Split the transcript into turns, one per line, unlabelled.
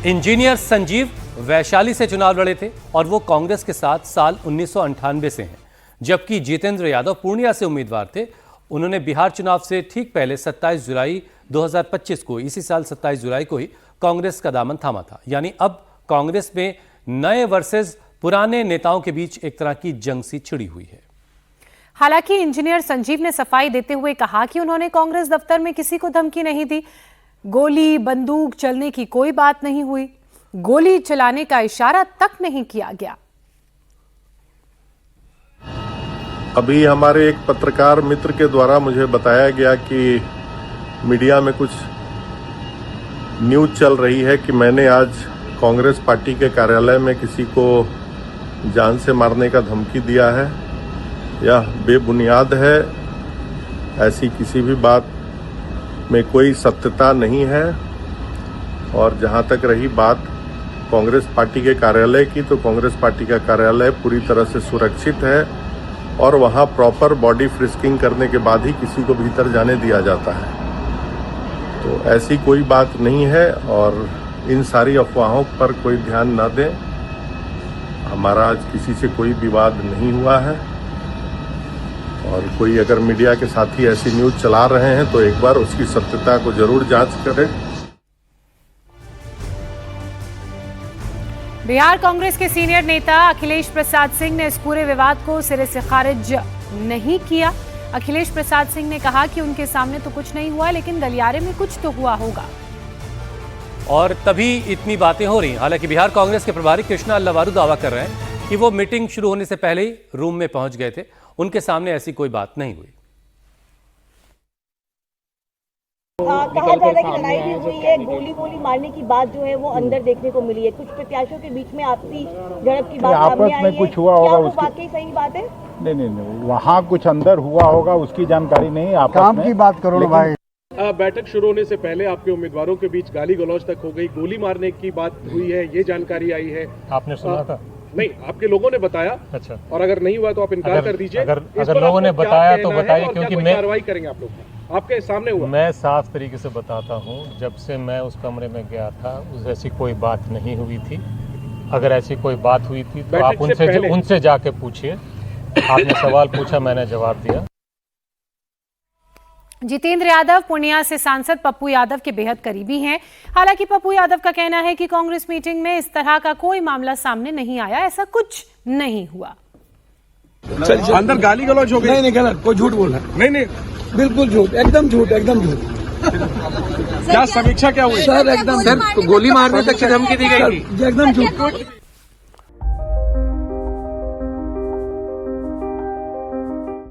Engineer Sanjeev Vaishali से चुनाव लड़े थे और वो कांग्रेस के साथ साल 1998 से हैं, जबकि जितेंद्र यादव पूर्णिया से उम्मीदवार थे। उन्होंने बिहार चुनाव से ठीक पहले 27 जुलाई 2025 को, इसी साल 27 जुलाई को ही कांग्रेस का दामन थामा था। यानी अब कांग्रेस में नए वर्सेस पुराने नेताओं के बीच एक तरह की जंग सी छिड़ी हुई है।
हालांकि इंजीनियर संजीव ने सफाई देते हुए कहा कि उन्होंने कांग्रेस दफ्तर में किसी को धमकी नहीं दी, गोली बंदूक चलने की कोई बात नहीं हुई, गोली चलाने का इशारा तक नहीं किया गया।
अभी हमारे एक पत्रकार मित्र के द्वारा मुझे बताया गया कि मीडिया में कुछ न्यूज चल रही है कि मैंने आज कांग्रेस पार्टी के कार्यालय में किसी को जान से मारने का धमकी दिया है। यह बेबुनियाद है। ऐसी किसी भी बात में कोई सत्यता नहीं है। और जहां तक रही बात कांग्रेस पार्टी के कार्यालय की, तो कांग्रेस पार्टी का कार्यालय पूरी तरह से सुरक्षित है और वहां प्रॉपर बॉडी फ्रिस्किंग करने के बाद ही किसी को भीतर जाने दिया जाता है। तो ऐसी कोई बात नहीं है और इन सारी अफवाहों पर कोई ध्यान न दें। हमारा आज किसी से कोई विवाद नहीं हुआ है और कोई अगर मीडिया के साथी ऐसी न्यूज चला रहे हैं तो एक बार उसकी सत्यता को जरूर जांच करें।
बिहार कांग्रेस के सीनियर नेता अखिलेश प्रसाद सिंह ने इस पूरे विवाद को सिरे से खारिज नहीं किया। अखिलेश प्रसाद सिंह ने कहा कि उनके सामने तो कुछ नहीं हुआ, लेकिन गलियारे में कुछ तो हुआ होगा
और तभी इतनी बातें हो रही। हालांकि बिहार कांग्रेस के प्रभारी कृष्णा अल्लावारू दावा कर रहे हैं कि वो मीटिंग शुरू होने से पहले ही रूम में पहुंच गए थे, उनके सामने ऐसी कोई बात नहीं हुई।
कहा जा रहा है कि लड़ाई भी हुई है, गोली मारने की बात जो है वो अंदर देखने को मिली है। कुछ प्रत्याशियों के बीच में आपसी झड़प की बात सामने आई है।
कुछ हुआ होगा,
क्या वो वाकई सही बात है?
नहीं, वहाँ कुछ अंदर हुआ होगा, उसकी जानकारी नहीं। आप
काम की बात करो भाई।
बैठक शुरू होने से पहले आपके उम्मीदवारों के बीच गाली गलौज तक हो गई, गोली मारने की बात हुई है, ये जानकारी आई है।
आपने सुना था?
नहीं, आपके लोगों ने बताया।
अच्छा,
और अगर नहीं हुआ तो आप इनकार कर दीजिए।
अगर लोगों ने बताया तो बताइए, क्योंकि मैं
कार्रवाई करेंगे आप लोग आपके सामने हुआ।
मैं साफ तरीके से बताता हूँ, जब से मैं उस कमरे में गया था ऐसी कोई बात नहीं हुई थी। अगर ऐसी कोई बात हुई थी तो आप उनसे जाके पूछिए। आपने सवाल पूछा, मैंने जवाब दिया।
जितेंद्र यादव पूर्णिया से सांसद पप्पू यादव के बेहद करीबी हैं। हालांकि पप्पू यादव का कहना है कि कांग्रेस मीटिंग में इस तरह का कोई मामला सामने नहीं आया, ऐसा कुछ नहीं हुआ।
अंदर गाली गलौज हो गई?
नहीं, गलत, कोई झूठ बोल रहा है।
नहीं,
बिल्कुल झूठ, एकदम झूठ।
क्या समीक्षा क्या हुई
सर? एकदम
गोली मारने तक की धमकी दी गई थी।
एकदम झूठ।